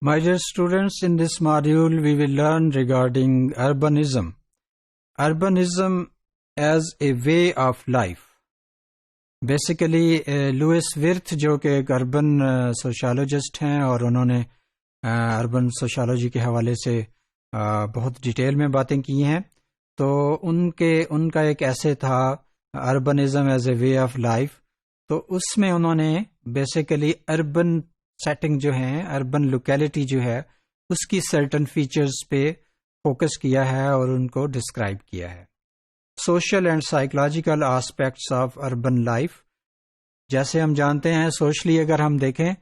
My dear students, in this module we will learn regarding urbanism. Urbanism as a way of life. Basically Louis Wirth جو کہ ایک urban سوشالوجسٹ ہیں اور انہوں نے اربن سوشالوجی کے حوالے سے بہت ڈیٹیل میں باتیں کی ہیں، تو ان کا ایک ایسے تھا urbanism is a way of life. تو اس میں انہوں نے بیسیکلی اربن سیٹنگ جو ہیں، اربن لوکیلٹی جو ہے، اس کی سرٹن فیچرز پہ فوکس کیا ہے اور ان کو ڈسکرائب کیا ہے. Social and psychological aspects of urban life. جیسے ہم جانتے ہیں سوشلی اگر ہم دیکھیں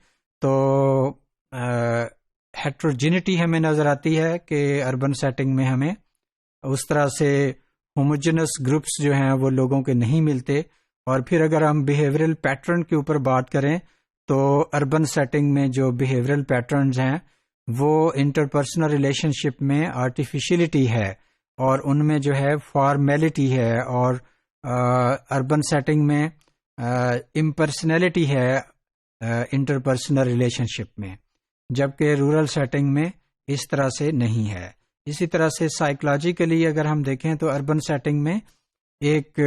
تو ہیٹروجینٹی ہمیں نظر آتی ہے کہ اربن سیٹنگ میں ہمیں اس طرح سے ہوموجنس گروپس جو ہیں وہ لوگوں کے نہیں ملتے. اور پھر اگر ہم بیہیورل پیٹرن کے اوپر بات کریں تو اربن سیٹنگ میں جو بیہیورل پیٹرنز ہیں وہ انٹرپرسنل ریلیشن شپ میں آرٹیفیشلٹی ہے اور ان میں جو ہے فارمیلٹی ہے، اور اربن سیٹنگ میں امپرسنلٹی ہے انٹرپرسنل ریلیشن شپ میں، جبکہ رورل سیٹنگ میں اس طرح سے نہیں ہے. اسی طرح سے سائیکولوجیکلی اگر ہم دیکھیں تو اربن سیٹنگ میں ایک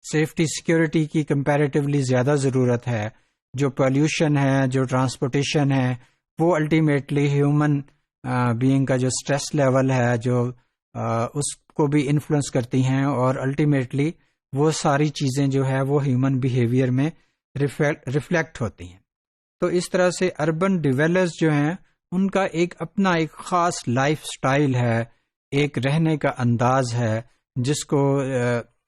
سیفٹی سیکیورٹی کی کمپیریٹیولی زیادہ ضرورت ہے. جو پولیوشن ہے، جو ٹرانسپورٹیشن ہے، وہ الٹیمیٹلی ہیومن بینگ کا جو سٹریس لیول ہے جو اس کو بھی انفلوئنس کرتی ہیں، اور الٹیمیٹلی وہ ساری چیزیں جو ہے وہ ہیومن بیہیویئر میں ریفلیکٹ ہوتی ہیں. تو اس طرح سے اربن ڈویلرز جو ہیں ان کا اپنا ایک خاص لائف سٹائل ہے، ایک رہنے کا انداز ہے، جس کو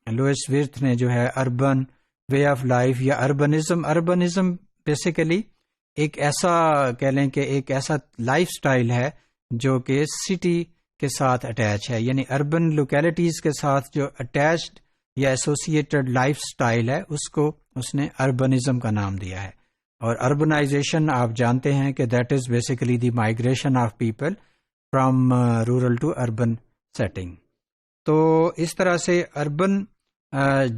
لوئس ورتھ نے جو ہے اربن وے آف لائف یا اربنزم بیسیکلی ایک ایسا کہہ لیں کہ ایک ایسا لائف سٹائل ہے جو کہ سٹی کے ساتھ اٹیچ ہے، یعنی اربن لوکیلٹیز کے ساتھ جو اٹیچڈ یا ایسوسیٹڈ لائف سٹائل ہے اس کو اس نے اربنزم کا نام دیا ہے. اور اربنائزیشن آپ جانتے ہیں کہ that is basically the migration of people from rural to urban setting. تو اس طرح سے اربن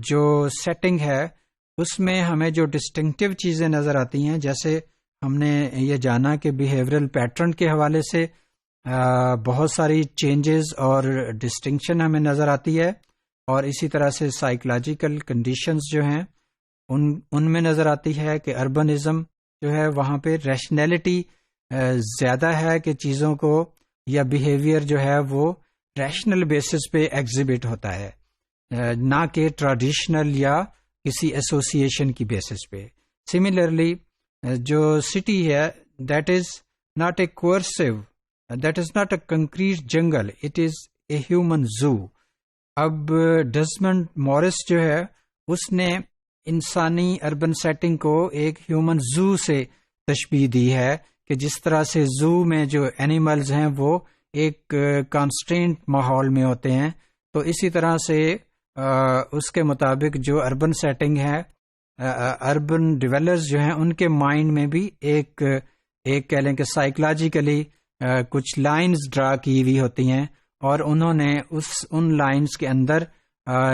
جو سیٹنگ ہے اس میں ہمیں جو ڈسٹنکٹیو چیزیں نظر آتی ہیں، جیسے ہم نے یہ جانا کہ بیہیورل پیٹرن کے حوالے سے بہت ساری چینجز اور ڈسٹنکشن ہمیں نظر آتی ہے، اور اسی طرح سے سائیکولوجیکل کنڈیشنز جو ہیں ان میں نظر آتی ہے کہ اربنزم جو ہے وہاں پہ ریشنلٹی زیادہ ہے کہ چیزوں کو یا بیہیویئر جو ہے وہ ریشنل بیسس پہ ایگزیبٹ ہوتا ہے، نہ کہ ٹریڈیشنل یا کسی ایسوسیشن کی بیسس پہ. سملرلی جو سٹی ہے دیٹ از ناٹ اے کوئرسو، that is not a concrete jungle, it is a human zoo. اب ڈزمنڈ مورس جو ہے اس نے انسانی اربن سیٹنگ کو ایک ہیومن زو سے تشبیہ دی ہے کہ جس طرح سے زو میں جو اینیملز ہیں وہ ایک کانسٹرینٹ ماحول میں ہوتے ہیں، تو اسی طرح سے اس کے مطابق جو اربن سیٹنگ ہے، اربن ڈویلرز جو ہیں ان کے مائنڈ میں بھی ایک کہہ لیں کہ سائیکولوجیکلی کچھ لائنز ڈرا کی ہوئی ہوتی ہیں، اور انہوں نے ان لائنز کے اندر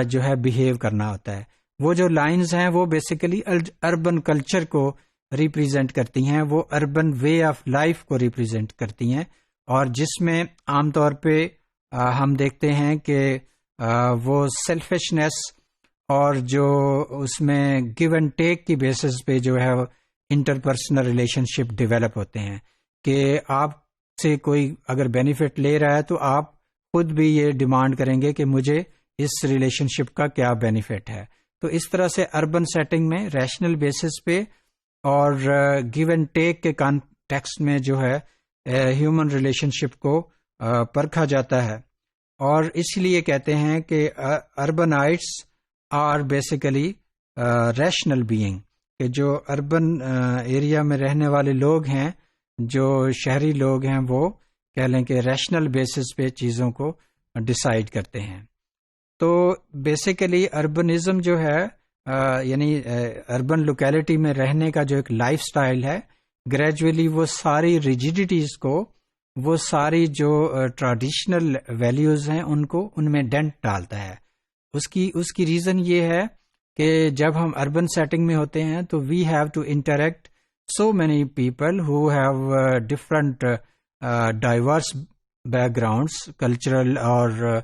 جو ہے بیہیو کرنا ہوتا ہے. وہ جو لائنز ہیں وہ بیسیکلی اربن کلچر کو ریپریزنٹ کرتی ہیں، وہ اربن وے آف لائف کو ریپریزنٹ کرتی ہیں، اور جس میں عام طور پہ ہم دیکھتے ہیں کہ وہ سیلفشنس اور جو اس میں گیو اینڈ ٹیک کی بیسس پہ جو ہے انٹرپرسنل ریلیشن شپ ڈیولپ ہوتے ہیں کہ آپ سے کوئی اگر بینیفٹ لے رہا ہے تو آپ خود بھی یہ ڈیمانڈ کریں گے کہ مجھے اس ریلیشن شپ کا کیا بینیفٹ ہے. تو اس طرح سے اربن سیٹنگ میں ریشنل بیسس پہ اور گیو اینڈ ٹیک کے کانٹیکسٹ میں جو ہے ہیومن ریلیشن شپ کو پرکھا جاتا ہے، اور اس لیے کہتے ہیں کہ اربنائٹس آر بیسیکلی ریشنل بینگ، کہ جو اربن ایریا میں رہنے والے لوگ ہیں، جو شہری لوگ ہیں، وہ کہہ لیں کہ ریشنل بیسس پہ چیزوں کو ڈیسائیڈ کرتے ہیں. تو بیسیکلی اربنزم جو ہے یعنی اربن لوکیلٹی میں رہنے کا جو ایک لائف سٹائل ہے، گریجولی وہ ساری ریجیڈیٹیز کو، وہ ساری جو ٹریڈیشنل ویلیوز ہیں ان میں ڈینٹ ڈالتا ہے. اس کی ریزن یہ ہے کہ جب ہم اربن سیٹنگ میں ہوتے ہیں تو we have to interact so many people who have different diverse backgrounds, cultural اور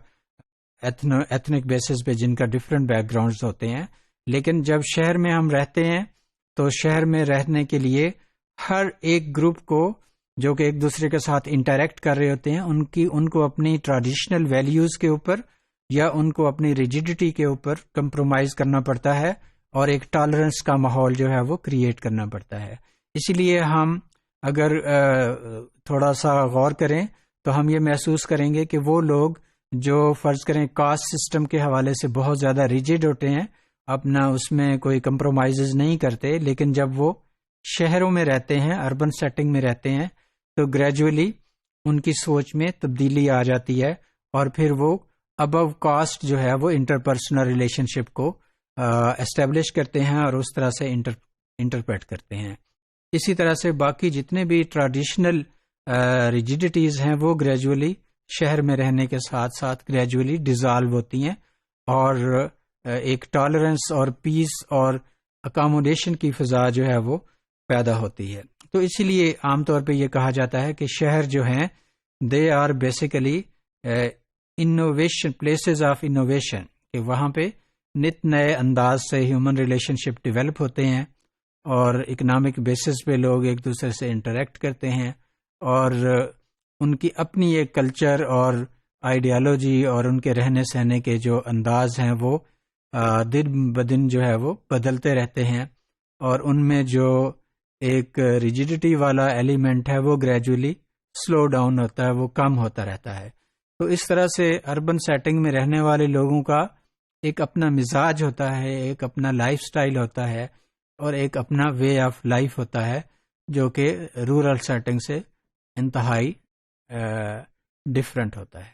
ایتھنک بیسس پہ جن کا ڈفرینٹ بیک گراؤنڈز ہوتے ہیں. لیکن جب شہر میں ہم رہتے ہیں تو شہر میں رہنے کے لیے ہر ایک گروپ کو جو کہ ایک دوسرے کے ساتھ انٹریکٹ کر رہے ہوتے ہیں ان کو اپنی ٹریڈیشنل ویلیوز کے اوپر یا ان کو اپنی ریجیڈیٹی کے اوپر کمپرومائز کرنا پڑتا ہے اور ایک ٹالرنس کا ماحول جو ہے وہ کریٹ کرنا پڑتا ہے. اسی لیے ہم اگر تھوڑا سا غور کریں تو ہم یہ محسوس کریں گے کہ وہ لوگ جو فرض کریں کاسٹ سسٹم کے حوالے سے بہت زیادہ ریجڈ ہوتے ہیں، اپنا اس میں کوئی کمپرومائزز نہیں کرتے، لیکن جب وہ شہروں میں رہتے ہیں، اربن سیٹنگ میں رہتے ہیں، تو گریجولی ان کی سوچ میں تبدیلی آ جاتی ہے اور پھر وہ ابو کاسٹ جو ہے وہ انٹرپرسنل ریلیشن شپ کو اسٹیبلش کرتے ہیں اور اس طرح سے انٹرپریٹ کرتے ہیں. اسی طرح سے باقی جتنے بھی ٹریڈیشنل ریجیڈیٹیز ہیں وہ گریجولی شہر میں رہنے کے ساتھ ساتھ گریجولی ڈیزالو ہوتی ہیں اور ایک ٹالرنس اور پیس اور اکاموڈیشن کی فضا جو ہے وہ پیدا ہوتی ہے. تو اسی لیے عام طور پہ یہ کہا جاتا ہے کہ شہر جو ہیں they are basically innovation places of innovation, کہ وہاں پہ نت نئے انداز سے ہیومن ریلیشن شپ ڈیولپ ہوتے ہیں اور اکنامک بیسس پہ لوگ ایک دوسرے سے انٹریکٹ کرتے ہیں اور ان کی اپنی ایک کلچر اور آئیڈیالوجی اور ان کے رہنے سہنے کے جو انداز ہیں وہ دن بدن جو ہے وہ بدلتے رہتے ہیں اور ان میں جو ایک ریجیڈیٹی والا ایلیمنٹ ہے وہ گریجولی سلو ڈاؤن ہوتا ہے، وہ کم ہوتا رہتا ہے. تو اس طرح سے اربن سیٹنگ میں رہنے والے لوگوں کا ایک اپنا مزاج ہوتا ہے، ایک اپنا لائف سٹائل ہوتا ہے اور ایک اپنا وے آف لائف ہوتا ہے جو کہ رورل سیٹنگ سے انتہائی ڈفرینٹ ہوتا ہے.